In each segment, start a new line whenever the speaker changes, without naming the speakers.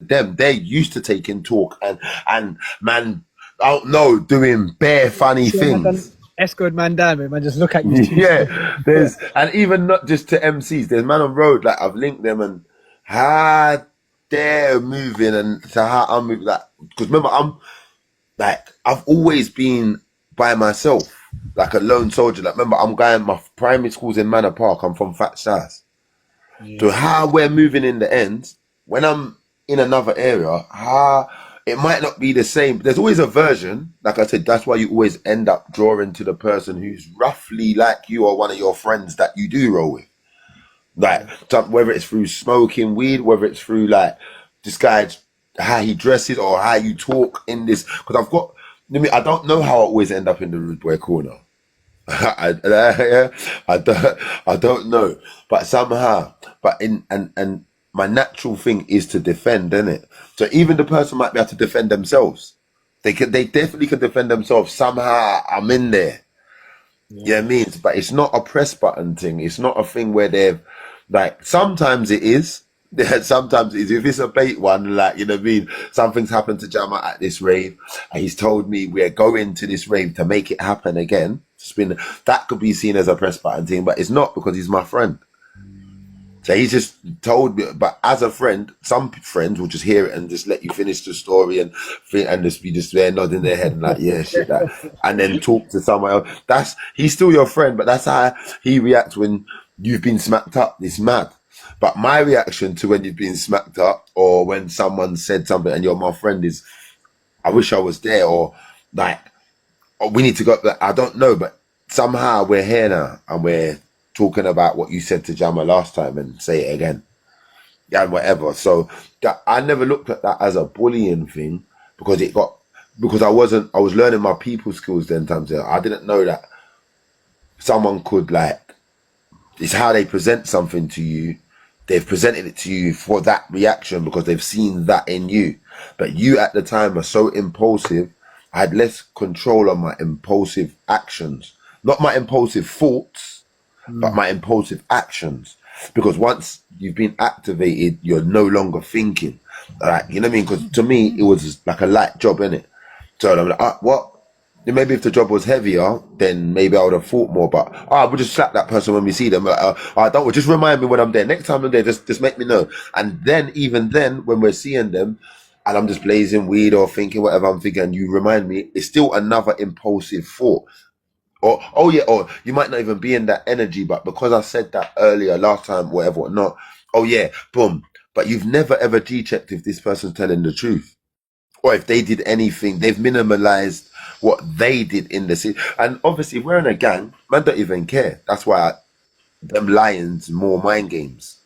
them, they're used to taking talk and man, I don't know, doing bare funny
See, man
things.
done escort man down, mate. Man, just look at you too
Yeah,
slow.
there's and even not just to MCs. There's man on road like I've linked them and how they're moving and to how I'm moving. Like, because remember, I'm like I've always been by myself, like a lone soldier. Like remember, I'm going. My primary school's in Manor Park. I'm from Fat South. So
Yeah.
how we're moving in the end, when I'm in another area, how it might not be the same. There's always a version. Like I said, that's why you always end up drawing to the person who's roughly like you or one of your friends that you do roll with. Like whether it's through smoking weed, whether it's through like this guy, how he dresses or how you talk in this. Because I've got, I don't know how I always end up in the rude boy corner. Yeah, I don't know, but somehow, but and my natural thing is to defend, isn't it? So even the person might be able to defend themselves. They definitely can defend themselves. Somehow I'm in there. Yeah, it
Yeah.
means, but it's not a press button thing. It's not a thing where they've like. Sometimes it is. Yeah, sometimes it is. If it's a bait one, like you know what I mean. Something's happened to Jama at this rave, and he's told me we're going to this rave to make it happen again. It's been that could be seen as a press button thing, but it's not because he's my friend. So he's just told me, but as a friend, some friends will just hear it and just let you finish the story and just be just there nodding their head and like, yeah, shit, that, and then talk to someone else. He's still your friend, but that's how he reacts when you've been smacked up. It's mad. But my reaction to when you've been smacked up or when someone said something and you're my friend is, I wish I was there or like, oh, we need to go. I don't know, but somehow we're here now and we're talking about what you said to Jama last time and say it again. Yeah, and whatever. So I never looked at that as a bullying thing because I was learning my people skills then times. I didn't know that someone could like, it's how they present something to you. They've presented it to you for that reaction because they've seen that in you. But you at the time are so impulsive. I had less control on my impulsive actions, not my impulsive thoughts, but
Mm.
my impulsive actions. Because once you've been activated, you're no longer thinking. Like, you know what I mean? Because to me, it was like a light job, innit? So I'm like, what? Then maybe if the job was heavier, then maybe I would have thought more. But we'll just slap that person when we see them. Like, don't just remind me when I'm there. Next time I'm there, just make me know. And then even then, when we're seeing them, and I'm just blazing weed or thinking whatever I'm thinking, and you remind me, it's still another impulsive thought. Or oh yeah, or you might not even be in that energy, but because I said that earlier, last time, whatever, whatnot. Oh yeah, boom. But you've never ever G-checked if this person's telling the truth or if they did anything, they've minimalized what they did in the city. And obviously, if we're in a gang, man don't even care. That's why them lions more mind games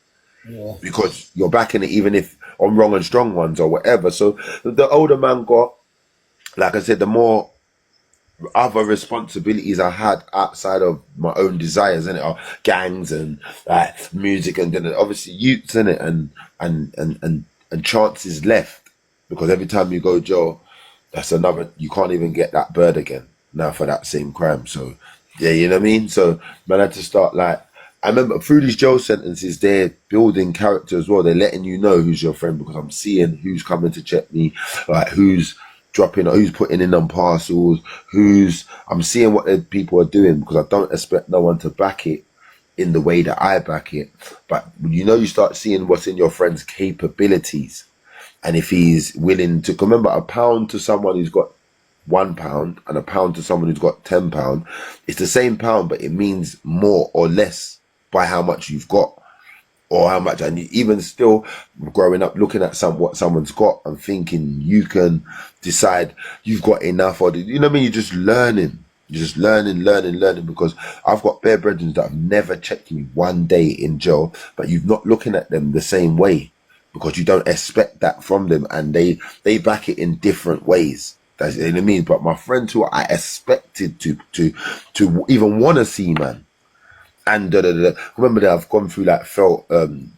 Yeah.
because you're backing it, even if on wrong and strong ones or whatever. So the older man got, like I said, the more other responsibilities I had outside of my own desires, in it, are gangs and music, and then obviously youths in it, and chances left because every time you go jail, that's another. You can't even get that bird again now for that same crime. So yeah, you know what I mean. So man, I had to start like. I remember through these jail sentences, they're building character as well. They're letting you know who's your friend because I'm seeing who's coming to check me, like who's dropping, who's putting in on parcels, I'm seeing what the people are doing because I don't expect no one to back it in the way that I back it. But you start seeing what's in your friend's capabilities. And if he's willing to, remember, a pound to someone who's got £1 and a pound to someone who's got £10, it's the same pound, but it means more or less by how much you've got or how much. And even still growing up looking at what someone's got and thinking you can decide you've got enough, or you know what I mean, you're just learning because I've got bare brethren that have never checked me one day in jail, but you're not looking at them the same way because you don't expect that from them, and they back it in different ways. That's what I mean. But my friends who I expected to even want to see, man, and remember that I've gone through like Felton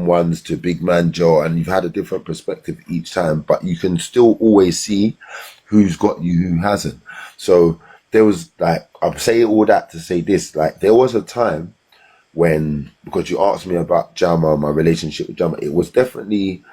ones to Big Man Joe, and you've had a different perspective each time, but you can still always see who's got you, who hasn't. So there was like, I'm saying all that to say this, like there was a time when, because you asked me about Jama, my relationship with Jama, it was definitely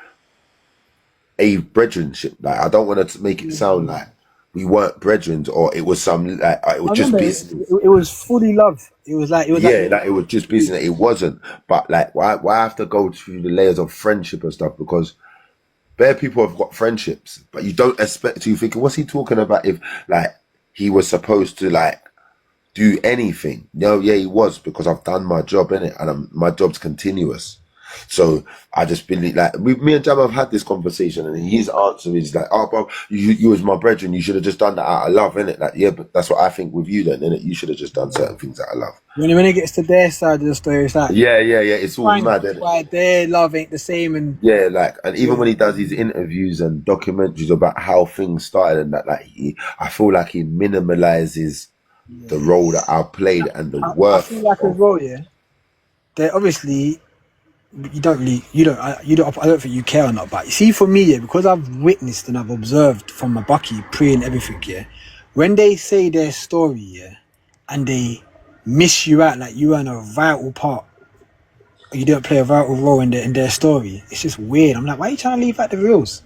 a brethrenship. Like, I don't want to make it sound like we weren't brethren or it was some like it was
I
just
remember
business.
it was fully love. It was like
Yeah, like it was just business. It wasn't. But like, why have to go through the layers of friendship and stuff? Because bare people have got friendships, but you don't expect to. You thinking, what's he talking about? If like he was supposed to like do anything? No, yeah, he was because I've done my job in it, and my job's continuous. So I just believe, like, me and Jam have had this conversation, and his answer is like, "Oh, bro, you was my brethren. You should have just done that out of love, innit? Like, yeah, but that's what I think with you, then, innit? You should have just done certain things out of love."
when it gets to their side of the story, it's like
Yeah. It's all mad, innit?
why their love ain't the same, and
Yeah, like, and even when he does these interviews and documentaries about how things started and that, like, I feel like he minimalizes the role that I played and the
I
worth
feel like as
of.
well, yeah. They obviously I don't I don't think you care or not, but you see, for me, yeah, because I've witnessed and I've observed from my Bucky pre and everything, yeah, when they say their story, yeah, and they miss you out like you weren't a vital part, or you don't play a vital role in their story, it's just weird. I'm like, why are you trying to leave out the reels?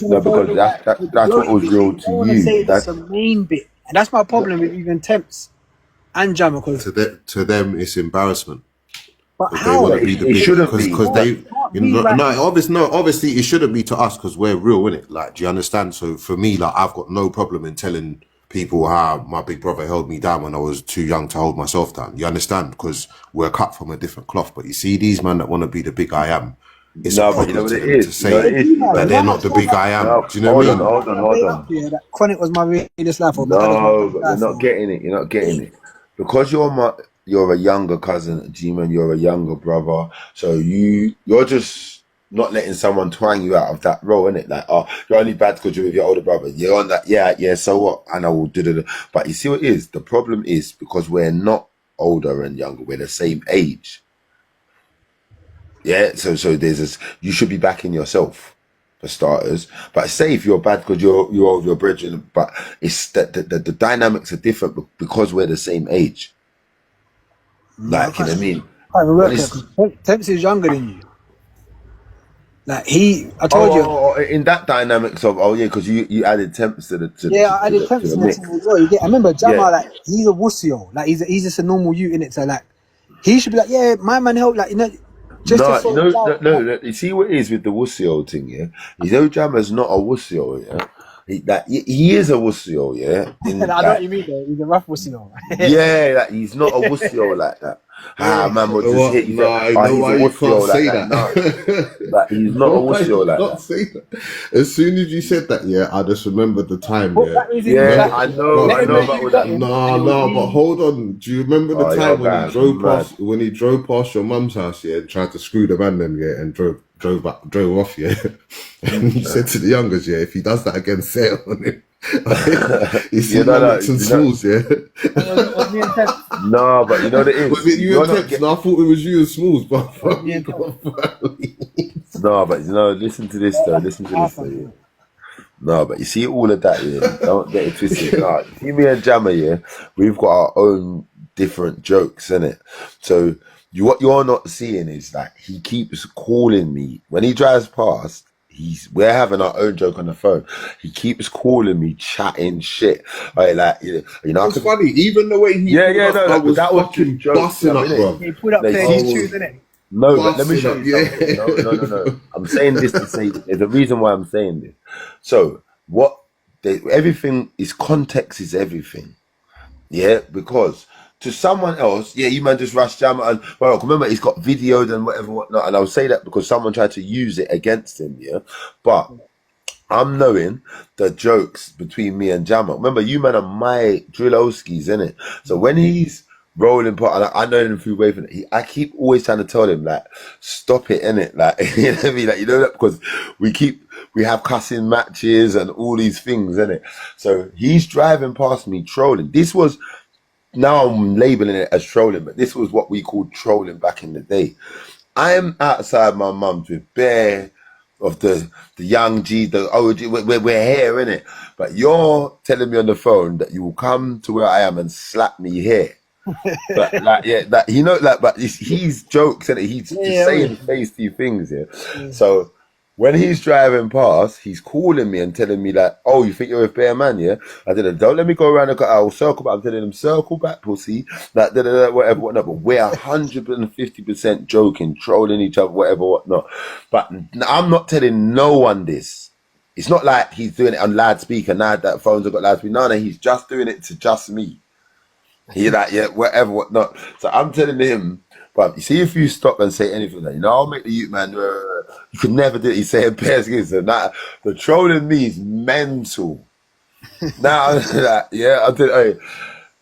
No, because that's what was real
I
to
want to
you.
say that's the main bit, and that's my problem with even Temps and Jammer, because
To them, it's embarrassment.
but
They
how?
want to be the
It
big
shouldn't be.
because they, you know, obviously it shouldn't be to us because we're real in it. Like, do you understand? So for me, like, I've got no problem in telling people how my big brother held me down when I was too young to hold myself down. You understand? Because we're cut from a different cloth. But you see, these men that want to be the big I am, it's a
But you know
problem
what
to
it
them to
is.
say that they're
Why
not the big I am.
No,
Do you know what I mean?
hold on.
Yeah, that Chronic was my realest life, or my dad
No,
was
but
my
you're
life,
not getting it. You're not getting it because you're a younger cousin, G-Man. You're a younger brother, so you're just not letting someone twang you out of that role, innit? Like, oh, you're only bad because you're with your older brother. You're on that, yeah. So what? And I will do. But you see what it is? The problem is because we're not older and younger. We're the same age. Yeah. So there's this. You should be backing yourself for starters. But say if you're bad because you're over your bridge, but it's that the dynamics are different because we're the same age. Like, you know what I mean?
I can't
When
work
it's
it. Temps is younger than you. Like I told you.
in that dynamics of yeah, because you added temps
Yeah, I did
to
temps
the
in the
mix.
team as well. I remember
Yeah.
Jamal, like he's a wussio. Like he's just a normal youth in it. So like he should be like, yeah, my man help. Like just to
No,
sort it out.
no. You see what it is with the wussio thing, yeah? His old Jammer's not a wussio, yeah? He is a wussio, yeah?
And
In
I know what
like,
you mean though. He's a rough wussio.
yeah, like he's not a wussio like that. Man will just
What?
hit you.
No, I
Oh,
know
he's a
why you can't
wussio like
say
that.
that.
No, like he's not a
Why
wussio
you
like
can't
that.
say that? As soon as you said that, yeah, I just remembered the time,
Put
yeah.
that is in his
Yeah,
back.
I
No,
Let him
know
know
about
you
all
got
that.
him.
no, but hold on. Do you remember the
Oh, your
time when he
guy's
drove
mad.
past your mum's house, yeah, and tried to screw the man them, yeah, and drove off, yeah? And he said to the youngers, yeah, if he does that again, say it on him. You see, man, and Smalls, yeah.
Was me and Temps.
No, but you know what it is.
Was it you
You're
and
not
Temps?
get,
No, I thought it was you and Smalls, but
Was me and Temps.
no, but listen to this though. Listen to this though. Yeah. No, but you see all of that, yeah. Don't get it twisted. No, you see me and Jammer, yeah. We've got our own different jokes, innit? So what you're not seeing is that he keeps calling me when he drives past. We're having our own joke on the phone. He keeps calling me, chatting shit. Like you know.
It's funny, even the way he
Yeah,
pulled up,
no,
I was
that was just
fucking
jokes. You
busting
know
up,
what I mean?
bro.
He put up
No,
playing
see,
his tunes, innit?
no, but let me show
Busting
you
up,
something.
yeah.
No. I'm saying this to say there's a reason why I'm saying this. So everything is context is everything. Yeah, because to someone else, yeah, you man just rush jam and well, remember he's got videoed and whatnot, and I'll say that because someone tried to use it against him, yeah. But I'm knowing the jokes between me and Jammer. Remember, you man are my Drillowskis, innit? So when he's rolling part, and I know him through waving, I keep always trying to tell him like, stop it, innit? Like, you know what I mean? Like, you know that because we have cussing matches and all these things, innit? So he's driving past me trolling. Now I'm labeling it as trolling, but this was what we called trolling back in the day. I'm outside my mum's with bare of the young G, the OG. We're here, innit? But you're telling me on the phone that you will come to where I am and slap me here. But like, yeah, that but he's jokes, and he's just saying feisty things, yeah. So when he's driving past, he's calling me and telling me like, "Oh, you think you're with Bear Man, yeah?" I did it. Don't let me go around. I'll circle back. I'm telling him, circle back, pussy. Like, whatever, whatnot. But we're 150% joking, trolling each other, whatever, whatnot. But I'm not telling no one this. It's not like he's doing it on loudspeaker now that phones have got loudspeaker. No, he's just doing it to just me. He's like, yeah, whatever, whatnot. So I'm telling him. But you see, if you stop and say anything like, I'll make the youth man, you could never do it. He's saying pairs against him. Now, the trolling me is mental. Now, like, yeah, I did. Hey,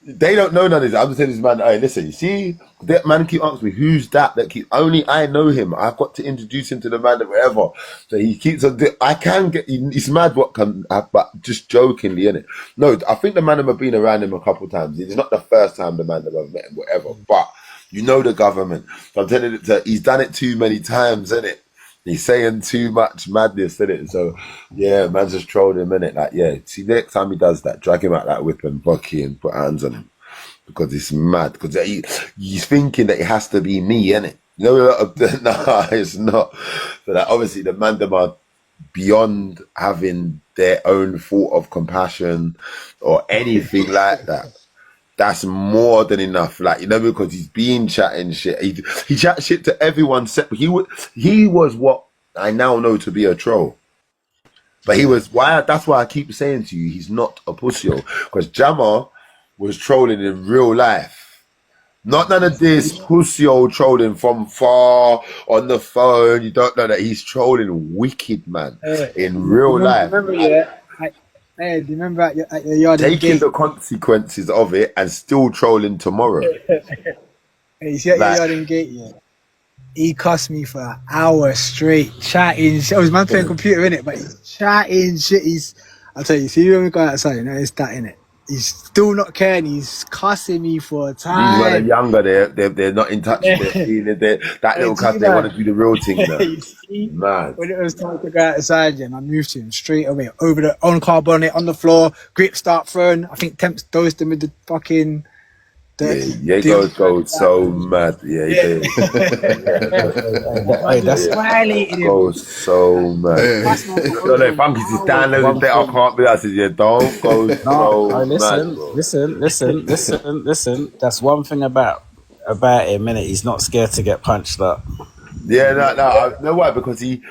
they don't know none of this. I'm just telling this man, hey, listen, you see, that man keep asking me, who's that keep, only I know him. I've got to introduce him to the man, whatever. So he keeps on, I can get, it's mad what can, but just jokingly, innit? No, I think the man have been around him a couple of times. It's not the first time the man have I've met him, whatever, but you know the government. So I'm telling you, he's done it too many times, innit? He's saying too much madness, innit? So, yeah, man's just trolling him, innit? Like, yeah, see, next time he does that, drag him out that whip and bucky and put hands on him. Because it's mad. Because he's thinking that it has to be me, innit? No, it's not. So that obviously the man them are beyond having their own thought of compassion or anything like that. That's more than enough, like, because he's been chatting shit. He chat shit to everyone. He was what I now know to be a troll, but he was why. That's why I keep saying to you, he's not a pussyo, because Jammer was trolling in real life. Not none of this pussyo trolling from far on the phone. You don't know that he's trolling wicked, man, in real life.
Remember, yeah. Hey, do you remember at your yard
taking the consequences of it and still trolling tomorrow?
Hey, you see at your yard and gate, yeah? He cussed me for an hour straight, chatting shit. I was man playing computer, innit? But he's chatting shit. I'll tell you, see when we go outside, it's that, innit? He's still not caring. He's cussing me for a time.
These when they're younger, they're not in touch with their feelings. That little cuss, they want to do the real thing now.
You see,
man.
When it was time to go outside, and I moved to him straight away over the on car bonnet on the floor. Grip start throwing. I think Temps dosed him with the fucking.
Goes so mad. Yeah, he did.
That's violated him.
Goes so mad. So like Funky's just downloading that I can't be. I said, yeah, don't go so mad.
Listen. That's one thing about him, innit? He's not scared to get punched up.
Yeah, no, why? Because he's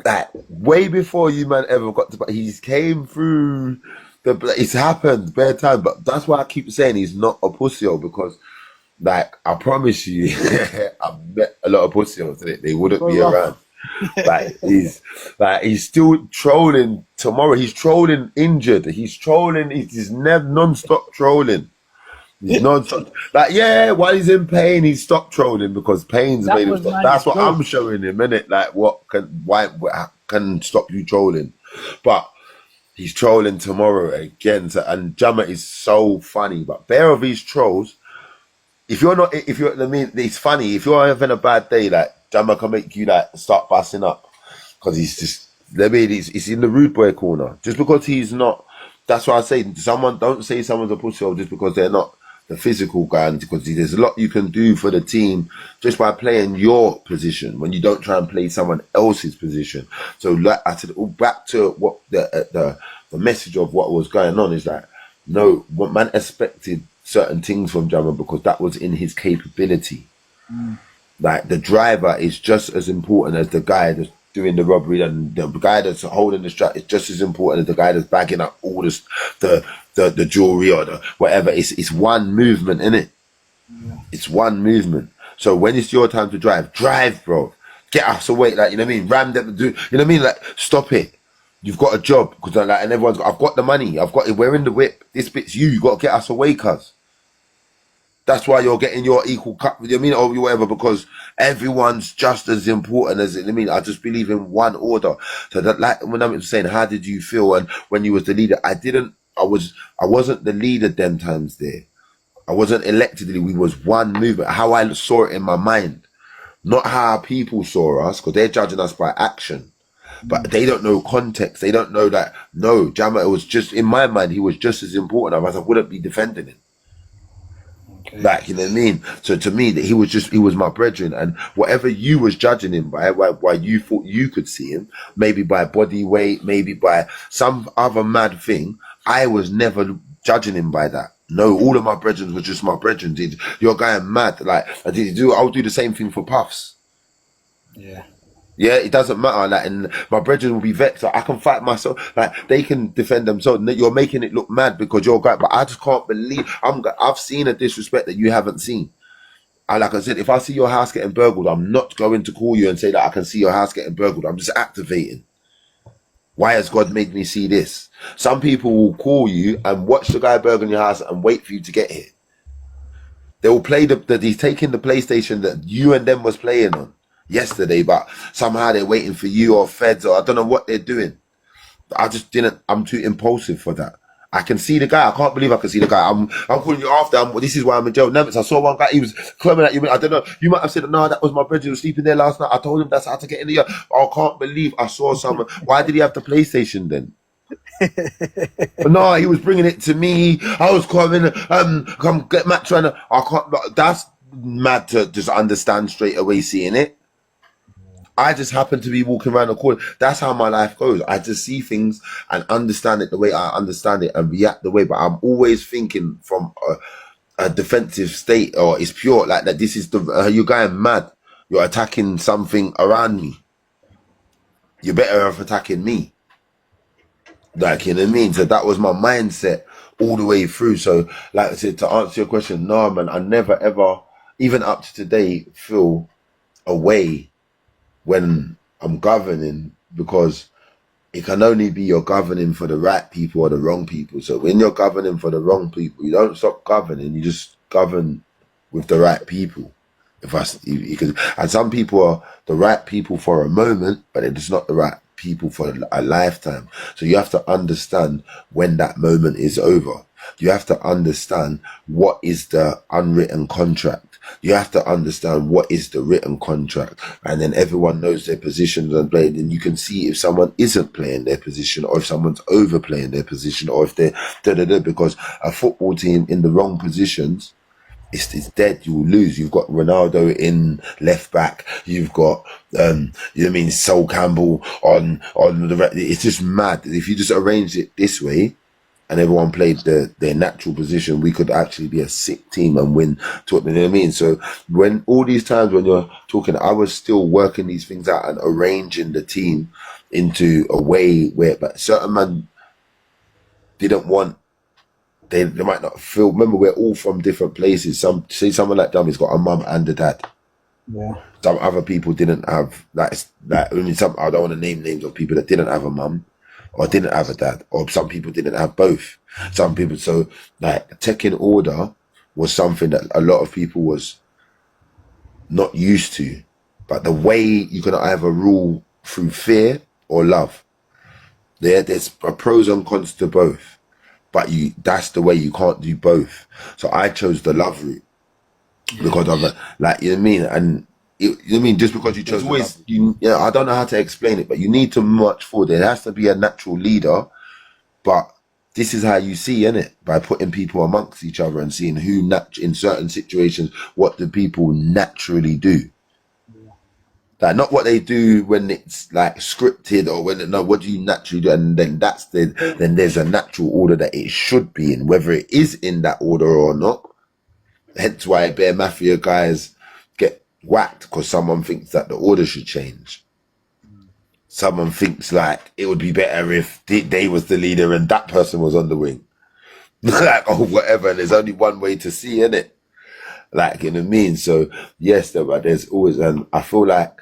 like way before you man ever got to. He's came through. It's happened bare time, but that's why I keep saying he's not a pussyo, because, like, I promise you, I've met a lot of pussios today. They wouldn't be around. He's still trolling tomorrow. He's trolling injured. He's trolling. He's never non-stop trolling. He's non-stop. Like, yeah, while he's in pain, he stopped trolling because pain's made him stop. That's what I'm showing him, innit? Like, what can stop you trolling? But he's trolling tomorrow again. So, and Jammer is so funny. But bare of these trolls, I mean, it's funny. If you're having a bad day, like, Jammer can make you, like, start busting up. Because he's just, he's in the rude boy corner. Just because he's not, that's why I say, don't say someone's a pussy just because they're not the physical guy. Because there's a lot you can do for the team just by playing your position when you don't try and play someone else's position. So, like I said, back to what the message of what was going on is that, no, what man expected certain things from Jammer because that was in his capability. Like, the driver is just as important as the guy that's doing the robbery, and the guy that's holding the strap is just as important as the guy that's bagging up all the jewelry or the whatever. It's one movement, innit? Yeah. It's one movement. So when it's your time to drive, bro. Get us away, like, you know what I mean? Ram them, you know what I mean? Like, stop it. You've got a job, because like, and everyone's got, I've got the money, we're in the whip. This bit's you got to get us away, cuz. That's why you're getting your equal cut, you know what I mean, or whatever, because everyone's just as important as it. I mean, I just believe in one order. So that, like, when I'm saying, how did you feel? And when you was the leader, I wasn't the leader them times there. I wasn't elected. We was one movement. How I saw it in my mind, not how people saw us, because they're judging us by action. But they don't know context. They don't know that, no, Jammer, it was just, in my mind, he was just as important. Otherwise, I wouldn't be defending him. Like, you know what I mean? So to me, that he was my brethren, and whatever you was judging him by, why you thought you could see him, maybe by body weight, maybe by some other mad thing, I was never judging him by that. No, all of my brethren were just my brethren. You're going mad. Like, I'll do the same thing for Puffs.
Yeah.
Yeah, it doesn't matter. Like, and my brethren will be vexed. I can fight myself. Like, they can defend themselves. You're making it look mad because you're a guy. But I just can't believe I've seen a disrespect that you haven't seen. And like I said, if I see your house getting burgled, I'm not going to call you and say that I can see your house getting burgled. I'm just activating. Why has God made me see this? Some people will call you and watch the guy burgling your house and wait for you to get here. They will play he's taking the PlayStation that you and them was playing on yesterday, but somehow they're waiting for you or feds, or I don't know what they're doing. I'm too impulsive for that. I can see the guy. I can't believe I can see the guy. I'm calling you after. This is why I'm in jail. Never. I saw one guy. He was climbing at you. I don't know. You might have said, no, that was my brother. He was sleeping there last night. I told him that's how to get in the yard. I can't believe I saw someone. Why did he have the PlayStation then? But no, he was bringing it to me. I was coming. Come get Matt trying to. I can't. That's mad to just understand straight away seeing it. I just happen to be walking around the corner. That's how my life goes. I just see things and understand it the way I understand it and react the way. But I'm always thinking from a defensive state, or it's pure like that. This is you're going mad. You're attacking something around me. You're better off attacking me. Like, you know what I mean? So that was my mindset all the way through. So, like I said, to answer your question, no, man, I never ever, even up to today, feel a way when I'm governing, because it can only be you're governing for the right people or the wrong people. So when you're governing for the wrong people, you don't stop governing, you just govern with the right people. And some people are the right people for a moment, but they're just not the right people for a lifetime. So you have to understand when that moment is over. You have to understand what is the unwritten contract. You have to understand what is the written contract, and then everyone knows their positions and playing. And you can see if someone isn't playing their position, or if someone's overplaying their position, or if they're because a football team in the wrong positions, it's dead. You will lose. You've got Ronaldo in left back. You've got you know what I mean, Sol Campbell on the. It's just mad. If you just arrange it this way, and everyone played their natural position, we could actually be a sick team and win. You know what I mean? So when all these times when you're talking, I was still working these things out and arranging the team into a way where, but certain men didn't want. They might not feel. Remember, we're all from different places. Someone like Dummy's got a mum and a dad.
Yeah.
Some other people didn't have that. I mean, I don't want to name names of people that didn't have a mum or didn't have a dad, or some people didn't have both. Some people, so like taking order was something that a lot of people was not used to. But the way you can either rule through fear or love, there's a pros and cons to both. But that's the way. You can't do both. So I chose the love route because of it. Like, you know what I mean? And you know what I mean? Just because you chose always, I don't know how to explain it, but you need to march forward. There has to be a natural leader, but this is how you see, innit? By putting people amongst each other and seeing who in certain situations, what do people naturally do. Like, not what they do when it's like scripted, or what do you naturally do? And then then there's a natural order that it should be in, whether it is in that order or not. Hence why Bear Mafia guys get whacked, because someone thinks that the order should change. Someone thinks like it would be better if they was the leader and that person was on the wing. Like, or whatever, and there's only one way to see, innit? Like, you know what I mean? So yes, but there's always, and I feel like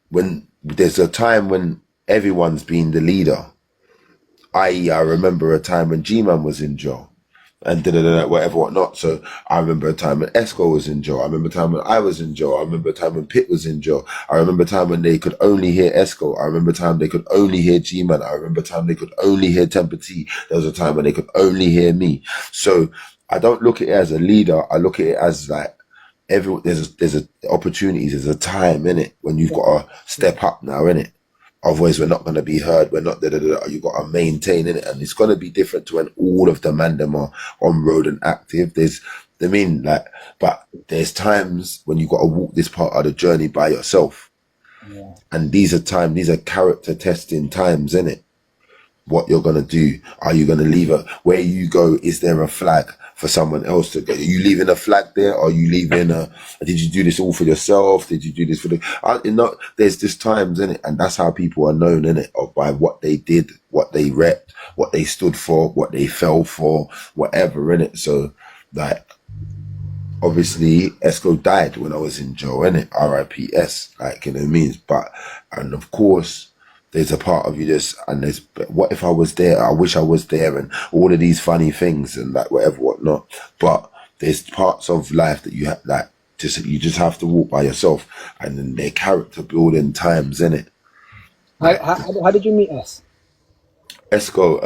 when there's a time when everyone's been the leader, i.e. I remember a time when G-Man was in jail and whatever, whatnot. So I remember a time when Esco was in jail. I remember a time when I was in jail. I remember a time when Pitt was in jail. I remember a time when they could only hear Esco. I remember a time they could only hear G-Man. I remember a time they could only hear Tempa T. There was a time when they could only hear me. So I don't look at it as a leader. I look at it as like, there's opportunities, there's a time in it when you've got to step up now, in it. Otherwise, we're not going to be heard. We're not you've got to maintain in it, and it's going to be different to when all of the man them are on road and active. There's I mean, like, but there's times when you got to walk this part of the journey by yourself.
Yeah.
And these are character testing times, innit? What you're gonna do? Are you gonna leave a where you go? Is there a flag for someone else to go? Are you leaving a flag there? Or are you leaving a? Did you do this all for yourself? Did you do this for the? There's just times in it, and that's how people are known in it, or by what they did, what they repped, what they stood for, what they fell for, whatever in it. So, like, obviously, Esco died when I was in jail, innit? RIPS, like, you know what I mean? But, and of course, there's a part of you just, and there's, but what if I was there? I wish I was there, and all of these funny things and like whatever, whatnot. But there's parts of life that you have, like, you just have to walk by yourself, and then their character building times, innit?
How did you meet us?
Esco,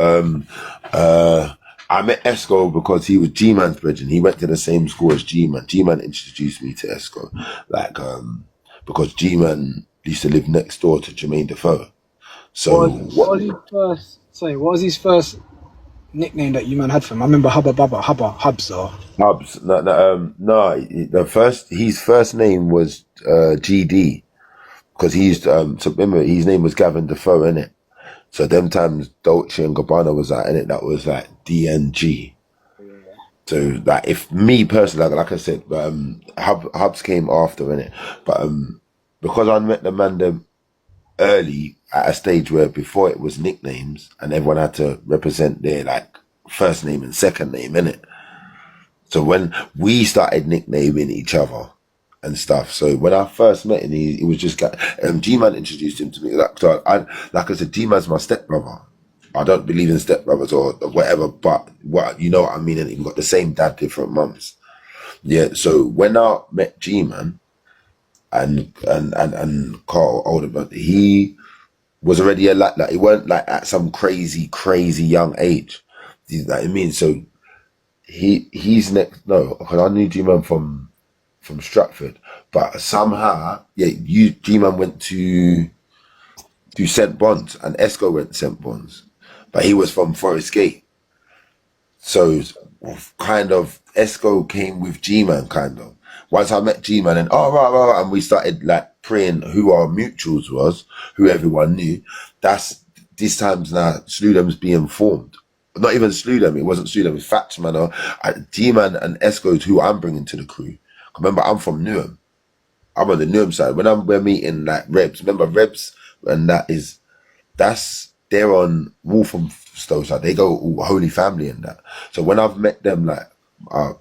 I met Esco because he was G-Man's brethren. He went to the same school as G-Man. G-Man introduced me to Esco, like, because G-Man used to live next door to Jermaine Defoe. So
what was his first nickname that you man had for him? I remember Hubs or
Hubs? No. His first name was GD, because he used to, so remember his name was Gavin Defoe, innit? So them times Dolce and Gabbana was like, innit? That was like DNG. So like, if me personally, like I said, Hubs came after, innit? But because I met the man them early at a stage where before it was nicknames and everyone had to represent their like first name and second name, innit? So when we started nicknaming each other and stuff, so when I first met him, he was just like, G-Man introduced him to me. Like, so like I said, G-Man's my stepbrother. I don't believe in stepbrothers or whatever, but what, you know what I mean? And we've got the same dad, different mums. Yeah. So when I met G-Man and Carl, older brother, he was already a like he weren't like at some crazy young age. You know what I mean? So he's next. No, because I knew G-Man from Stratford, but somehow, yeah, G-Man went to St. Bonds and Esco went to St. Bonds, but he was from Forest Gate. So kind of Esco came with G-Man, kind of. Once I met G-Man and right, and we started like praying who our mutuals was, who everyone knew. That's these times now Sludem's being formed. Not even Sludem, it wasn't Sludem, it was Fatchman or G-Man and Esco's who I'm bringing to the crew. Remember, I'm from Newham. I'm on the Newham side. When we're meeting like Rebs, remember Rebs, and they're on Walthamstow side. They go all Holy Family and that. So when I've met them, like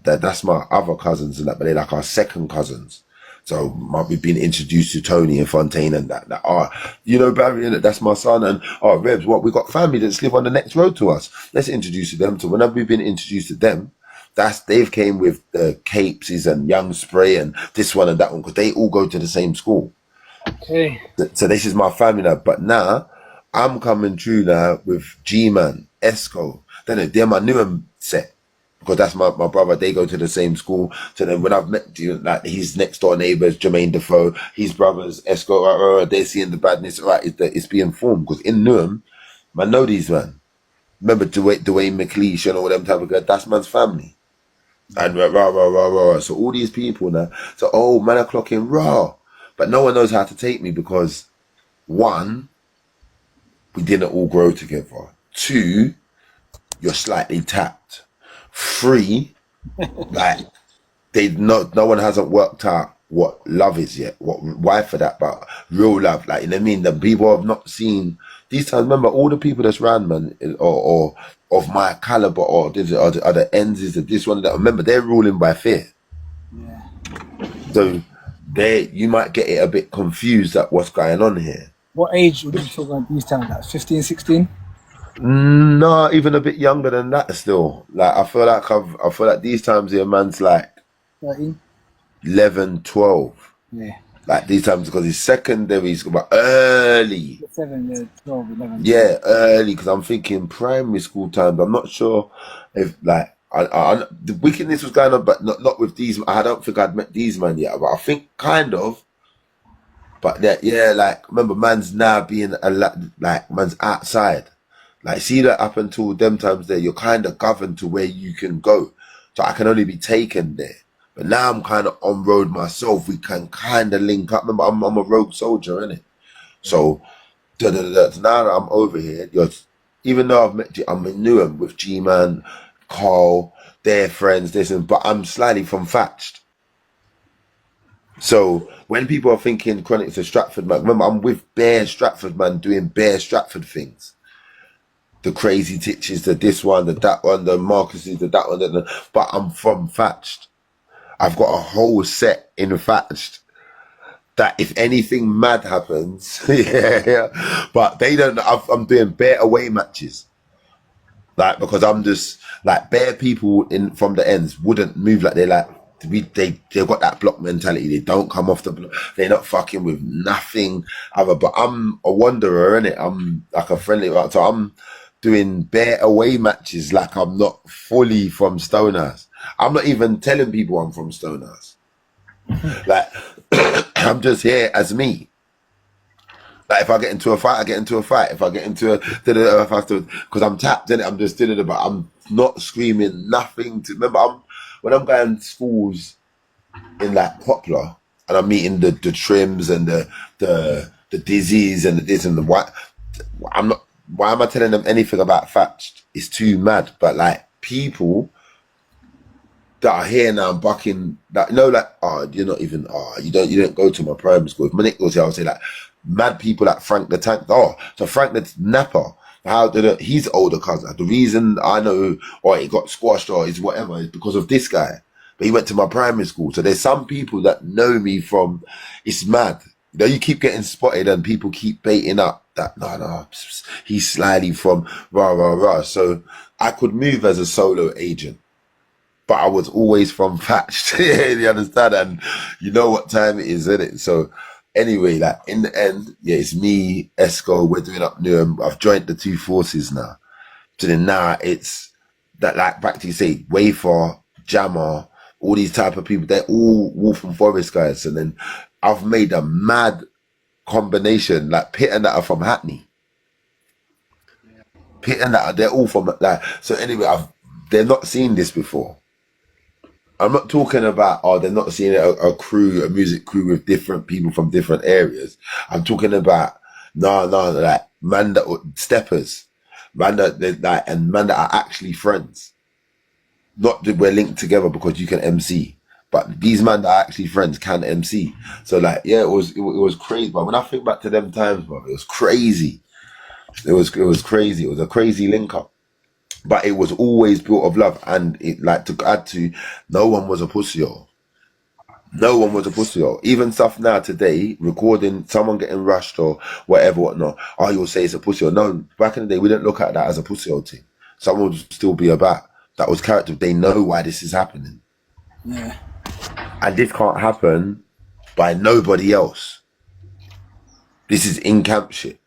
that's my other cousins and that, but they're like our second cousins. So we've been introduced to Tony and Fontaine and that you know, Barry, and that's my son, and Rebs, what, we got family that live on the next road to us. Let's introduce them. So whenever we've been introduced to them, they've came with the Capeses and Young Spray and this one and that one, because they all go to the same school.
okay.
So this is my family now. But now I'm coming through now with G-Man, Esco. Then they're my Newham set, because that's my brother. They go to the same school. So then when I've met like his next door neighbours, Jermaine Defoe, his brothers, Esco, they're seeing the badness. Right, it's being formed, because in Newham, man, know these man. Remember Dwayne McLeish and all them type of guys. That's man's family. And rah. So all these people now. So man o'clock in raw, but no one knows how to take me, because one, we didn't all grow together. Two, you're slightly tapped. Three, like no one hasn't worked out what love is yet. Why for that? But real love, like, you know what I mean. The people have not seen these times. Remember, all the people that's around, man, or of my caliber, or the ends is this one that. Remember, they're ruling by fear.
Yeah.
So you might get it a bit confused at what's going on here.
What age would you talk about these times? Like 15, 16?
No, even a bit younger than that still. Like, I feel like these times here, man's like
13?
11, 12.
Yeah.
Like these times, because he's secondary, he's about early.
7, yeah, 12, 11.
Yeah, early, because I'm thinking primary school times. I'm not sure if like the wickedness was going on, but not with these. I don't think I'd met these man yet, but I think kind of. But that, yeah, like, remember, man's now being a lot, like, man's outside. Like, see that up until them times there, you're kind of governed to where you can go. so I can only be taken there. But now I'm kind of on road myself. We can kind of link up. Remember, I'm a rogue soldier, innit? So now that I'm over here, even though I've met, I'm in Newham with G-Man, Carl, their friends, but I'm slightly from Thatched. So when people are thinking Chronic's a Stratford man, remember I'm with bare Stratford man doing bare Stratford things. The crazy titches, the this one, the that one, the Marcuses, the that one, but I'm from Thatched. I've got a whole set in Thatched that if anything mad happens, yeah. But they don't. I'm doing bare away matches, like because I'm just like bare people in from the ends wouldn't move like they've got that block mentality. They don't come off the block. They're not fucking with nothing other. But I'm a wanderer, innit? I'm like a friendly. So I'm doing bare away matches like I'm not fully from Stonehouse. I'm not even telling people I'm from Stonehouse. Like I'm just here as me. Like if I get into a fight, I get into a fight. If I get into because I'm tapped in it, I'm just doing it. But I'm not screaming nothing to. Remember, when I'm going to schools in like Poplar and I'm meeting the trims and the dizzies and the this and the what. I'm not. Why am I telling them anything about Thatched? It's too mad. But like people that are here now bucking that you're not even you don't go to my primary school. If my Nick goes here, I'll say like mad people like Frank the Tank. So Frank the Napper, his older cousin. The reason I know he got squashed or is whatever is because of this guy. But he went to my primary school. So there's some people that know me from it's mad. You know, you keep getting spotted and people keep baiting up that no, he's slightly from rah rah rah. So I could move as a solo agent. But I was always from Thatched. You understand? And you know what time it is, isn't it? So anyway, like in the end, yeah, it's me, Esco, we're doing up Newham. I've joined the two forces now. So then now it's that like back to you say, Wafer, Jammer, all these type of people, they're all Wolf and Forest guys. And then I've made a mad combination, like Pitt and that are from Hackney. Pitt and that, they're all from like, so anyway, they're not seen this before. I'm not talking about, they're not seeing a music crew with different people from different areas. I'm talking about, like, man that steppers, man that are actually friends. Not that we're linked together because you can MC, but these man that are actually friends can MC. So like, yeah, it was crazy. But when I think back to them times, bro, it was crazy. It was crazy. It was a crazy link up. But it was always built of love, and it like to add to, no one was a pussy. No one was a pussy. Even stuff now today, recording someone getting rushed or whatever, whatnot. You'll say it's a pussy. No, back in the day, we didn't look at that as a pussy thing. Someone would still be about. That was character. They know why this is happening.
Yeah.
And this can't happen by nobody else. This is in camp shit.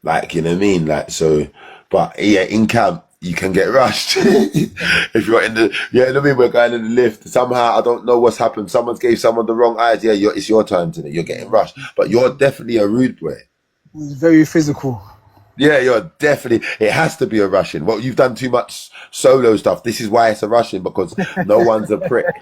Like, you know what I mean? Like, so, but yeah, in camp, you can get rushed. If you're in the, you know what I mean? We're going in the lift. Somehow, I don't know what's happened. Someone gave someone the wrong idea. It's your turn today. You're getting rushed. But you're definitely a rude boy.
It's very physical.
Yeah, you're definitely, it has to be a Russian. Well, you've done too much solo stuff. This is why it's a Russian, because no one's a prick.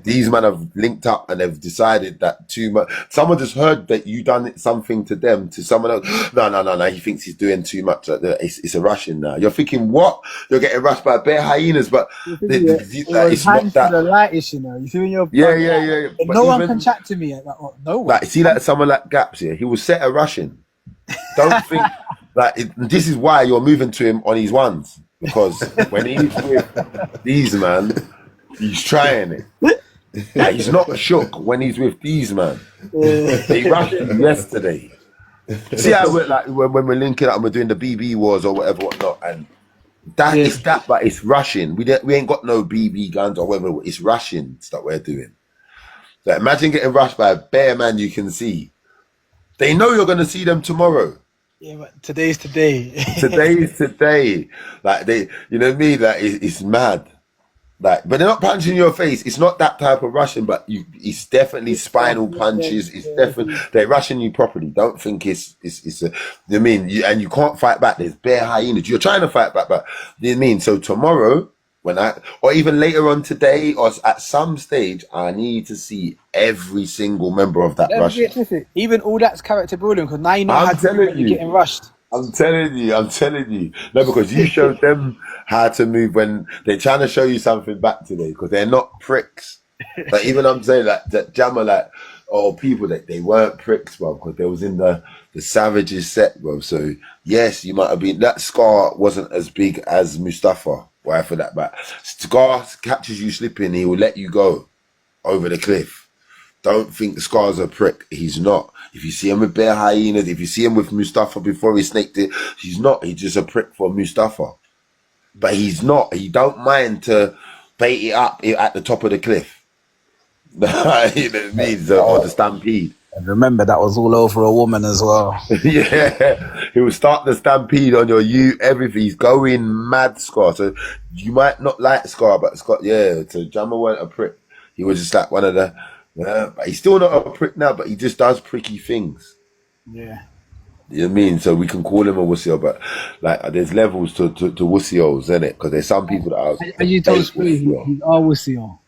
These men have linked up and they've decided that too much. Someone just heard that you done something to them, to someone else. No. He thinks he's doing too much. It's a Russian now. You're thinking, what? You're getting rushed by bare hyenas, but it's not that.
The lightish, you know. You see when you're
yeah.
No one can chat to me. No one.
Like, see, like someone like Gaps here, he will set a Russian. Don't think. This is why you're moving to him on his ones, because when he's with these man, he's trying it. Like, he's not shook when he's with these man. They rushed him yesterday. See how we're like when we're linking up and we're doing the BB wars or whatnot, and it's that, but it's Russian. We ain't got no BB guns or whatever. It's Russians that we're doing. So imagine getting rushed by a bare man you can see. They know you're gonna see them tomorrow.
Yeah, but today's today.
Today's today. Like you know what I mean? Like it's mad. Like, but they're not punching your face. It's not that type of Russian, but it's definitely spinal punches. It's definitely they're rushing you properly. Don't think it's a. You know what I mean? And you can't fight back. There's bare hyenas. You're trying to fight back, but you know what I mean? So tomorrow, or even later on today, or at some stage, I need to see every single member of that
Don't
rush.
forget, listen, even all that's character building, because now you know how
I'm
to do
telling
when you're
you.
getting rushed.
I'm telling you. No, because you showed them how to move when they're trying to show you something back today, because they're not pricks. Like, even I'm saying that Jammer, like, or people that they weren't pricks, bro, because they was in the Savages set, bro. So yes, you might have been, that Scar wasn't as big as Mustafa. Why for that? But Scar catches you slipping, he will let you go over the cliff. Don't think Scar's a prick. He's not. If you see him with bare hyenas, if you see him with Mustafa before he snaked it, he's not. He's just a prick for Mustafa. But he's not. He don't mind to bait it up at the top of the cliff. You know what I mean? Or the stampede.
And remember, that was all over a woman as well.
Yeah. He will start the stampede on everything. He's going mad, Scar. So you might not like Scar, but Scar, yeah. So Jammer weren't a prick. He was just like one of the, but he's still not a prick now, but he just does pricky things.
Yeah.
You know what I mean? So we can call him a wussio, but like there's levels to wussios, isn't it? Because there's some people that are.
As you told Spree, he's always on.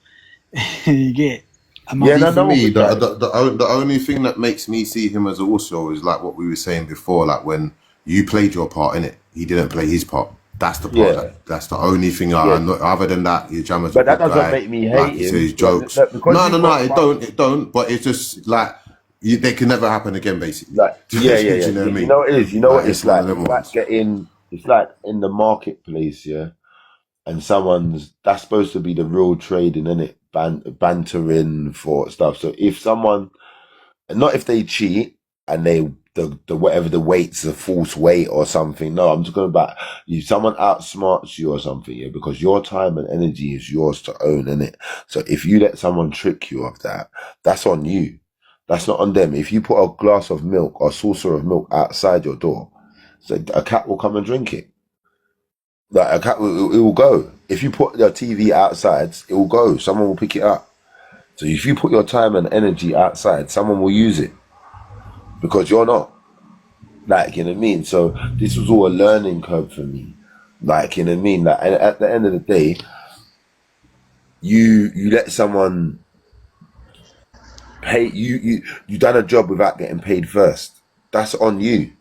You get it?
Yeah, no,
For
no.
me, the only thing that makes me see him as a wussio is like what we were saying before, like when you played your part in it, he didn't play his part. That's the part.
Yeah.
That's the only thing I know. Other than that, your Jammer's
But
a
that
good
doesn't
guy.
make me
Like
hate
he
him.
says jokes.
Look, because
No, it don't. But it's just like they can never happen again, basically.
Like, yeah.
Do you know what I mean?
You know what it is. You know what it's
one
like.
of them
It's
ones.
like it's like in the marketplace, yeah. And that's supposed to be the real trading, isn't it? Bantering for stuff. So if someone, not if they cheat and they the whatever the weight's a false weight or something. No, I'm just going about you. Someone outsmarts you or something, yeah, because your time and energy is yours to own, innit? So if you let someone trick you of that, that's on you. That's not on them. If you put a glass of milk or a saucer of milk outside your door, so a cat will come and drink it. Like a cat, it will go. If you put your TV outside, it will go. Someone will pick it up. So if you put your time and energy outside, someone will use it because you're not. Like, you know what I mean? So this was all a learning curve for me. Like, you know what I mean? Like, and at the end of the day, you let someone pay you done a job without getting paid first. That's on you.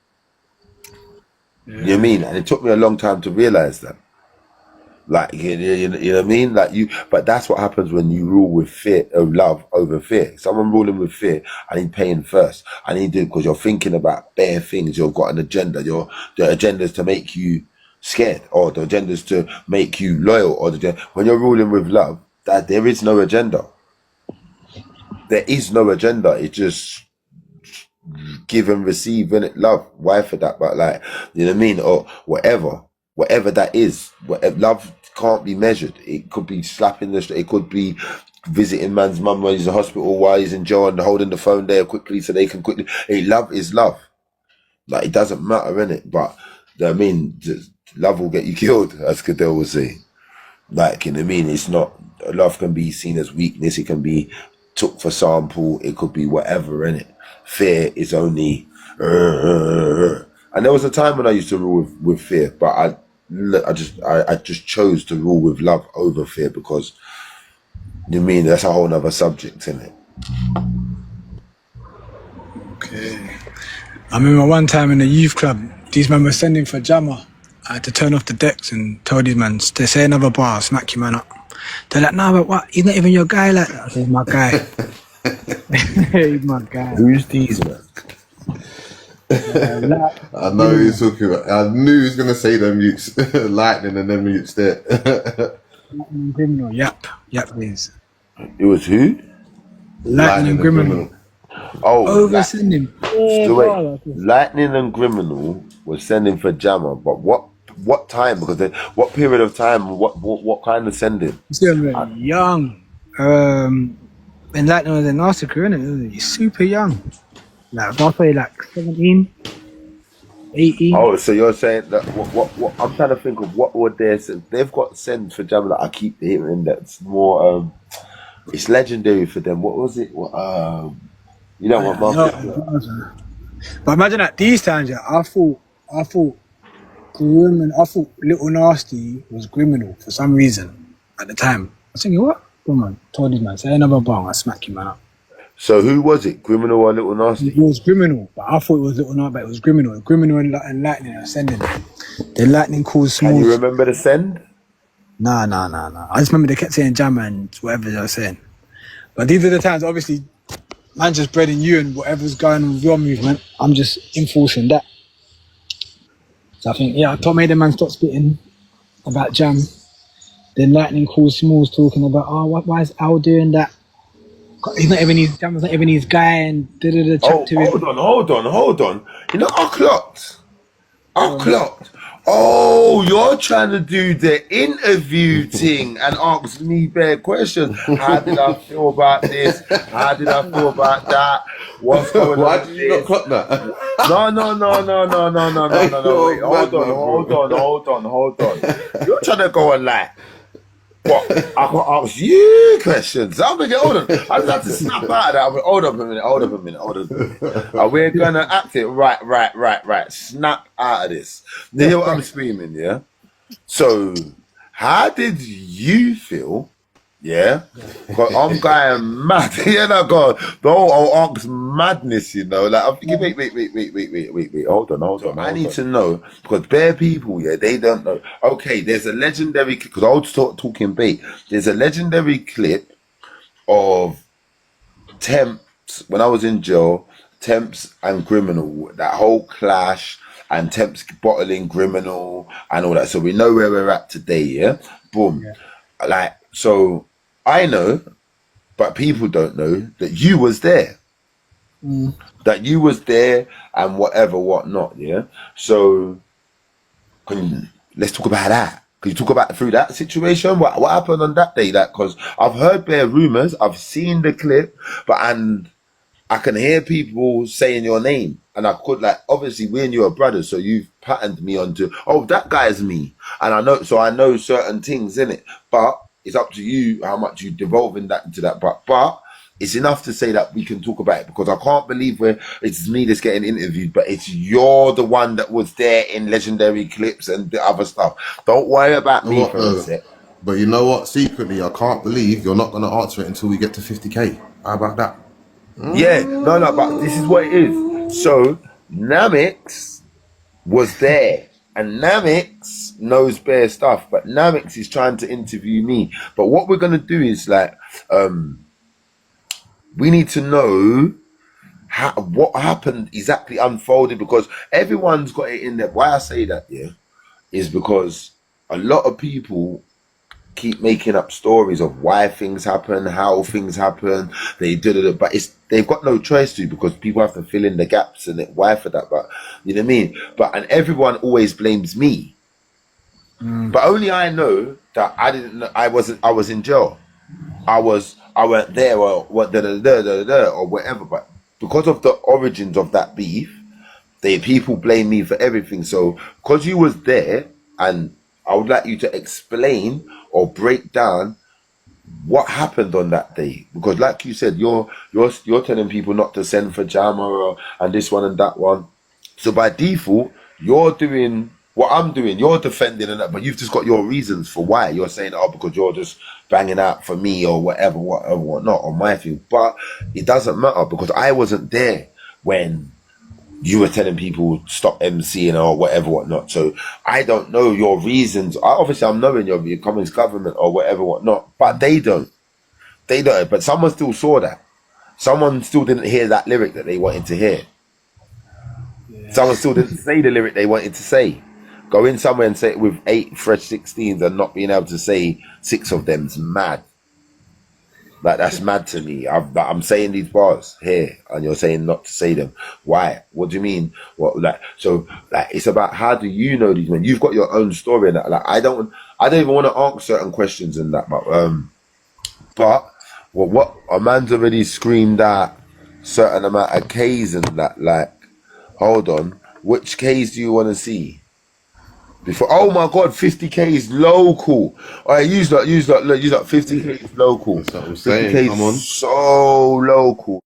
You know what I mean? And it took me a long time to realize that. Like, you know what I mean? Like but that's what happens when you rule with fear, love over fear. Someone ruling with fear, I need paying first. I need to, because you're thinking about bare things. You've got an agenda. The agenda is to make you scared, or the agenda is to make you loyal, or when you're ruling with love, that there is no agenda. There is no agenda. It's just give and receive, and it love. Why for that? But like, you know what I mean? Or whatever that is. Love can't be measured. It could be slapping the street. It could be visiting man's mum when he's in the hospital while he's in jail and holding the phone there quickly so they can quickly. Hey, love is love. Like, it doesn't matter, innit? But I mean, love will get you killed, as Cadell would say. Like, you know what I mean? It's not, love can be seen as weakness. It can be took for sample. It could be whatever, innit? Fear is only, and there was a time when I used to rule with fear, but I just chose to rule with love over fear because, you know what I mean, that's a whole nother subject, innit?
Okay. I remember one time in the youth club, these men were sending for Jammer. I had to turn off the decks and tell these men to say another bar, smack your man up. They're like, nah, but what? He's not even your guy like that. I said, he's my guy. He's my guy.
Who's these, man?
I know who he's talking about. I knew he was going to say them mutes. Lightning and them mutes there.
Lightning and Griminal, yep, please.
It was who?
Lightning and Griminal.
Oh,
Over-sending.
so wait, Lightning and Griminal was sending for Jammer, but what time? Because what period of time? What kind of sending?
Young. When Lightning was in Massacre, innit? He's super young. Like, I'll say like 17, 18.
Oh, so you're saying that what I'm trying to think of what would they've got send for Jammer that I keep hearing that's more it's legendary for them. What was it? You know what, Mark?
But imagine at these times, yeah, I thought Little Nasty was Griminal for some reason. at the time. I was thinking, what? Come on, told him, man, say another bong, I smack you, man up.
So who was it? Griminal or Little Nasty?
It was Griminal, but I thought it was Little Nut, but it was Griminal. Griminal and Lightning are sending it. The Lightning calls
Can
small.
you remember the send?
Nah. I just remember they kept saying Jammer and whatever they were saying. But these are the times, obviously, man just breading you and whatever's going on with your movement, I'm just enforcing that. So I think, I made the man stop spitting about Jam. Then Lightning calls Smalls talking about, why is Al doing that? He's not even his, Jam's not even his guy, and chat to him.
Hold on. You know, I clocked. Oh, you're trying to do the interview thing and ask me bare questions. How did I feel about this? How did I feel about that? What's going on?
Why did you not clock that?
No. Wait, hold on. You're trying to go and lie. What? I got ask you questions. I'm gonna get hold on. I just have to snap out of that. Hold up a minute. We're gonna act it right. Snap out of this. You hear what I'm screaming, yeah? So, how did you feel? Yeah, because I'm going mad. God, the whole Ark's madness, Like I'm thinking, wait. Hold on. I need to know because bare people, they don't know. Okay, there's a legendary because I was talking bait. There's a legendary clip of Temps when I was in jail. Temps and Griminal, that whole clash, and Temps bottling Griminal and all that. So we know where we're at today. Yeah, boom. Yeah. So. I know, but people don't know that you was there. That you was there and whatnot, yeah? So, let's talk about that. Can you talk about through that situation? What happened on that day? Because I've heard bare rumours, I've seen the clip, and I can hear people saying your name. And I could, obviously, we and you are brothers, so you've patterned me onto, that guy's me. And I know certain things, innit? But it's up to you how much you devolve into that. But it's enough to say that we can talk about it because I can't believe it's me that's getting interviewed, but it's you're the one that was there in legendary clips and the other stuff. Don't worry about me for a sec.
But you know what? Secretly, I can't believe you're not going to answer it until we get to 50K. How about that?
Yeah, no, but this is what it is. So, Namix was there. And Namix knows bare stuff, but Namix is trying to interview me. But what we're gonna do is we need to know what happened exactly unfolded because everyone's got it in there. Why I say that, is because a lot of people keep making up stories of why things happen, how things happen. They did it, but they've got no choice to because people have to fill in the gaps and why for that. But you know what I mean. And everyone always blames me. But only I know that I didn't. I was in jail. I weren't there or what or whatever. But because of the origins of that beef, people blame me for everything. So because you was there and I would like you to explain or break down what happened on that day, because like you said, you're telling people not to send for Jammer and this one and that one. So by default, you're doing what I'm doing. You're defending and that, but you've just got your reasons for why you're saying, because you're just banging out for me or whatnot on my field. But it doesn't matter because I wasn't there when you were telling people stop MCing or whatnot. So I don't know your reasons. Obviously, I'm knowing your communist government or whatnot, but they don't. They don't. But someone still saw that. Someone still didn't hear that lyric that they wanted to hear. Yeah. Someone still didn't say the lyric they wanted to say. Go in somewhere and say it with 8 fresh 16s and not being able to say 6 of them's mad. That's mad to me. I'm saying these bars here, and you're saying not to say them. Why? What do you mean? It's about how do you know these men? You've got your own story, and that. I don't even want to ask certain questions in that. But what a man's already screamed out certain amount of K's and that. Hold on, which K's do you want to see? Before, oh my God, 50K is local. All right, use that 50K is local.
That's what I'm saying.
50K
Come on.
is so local.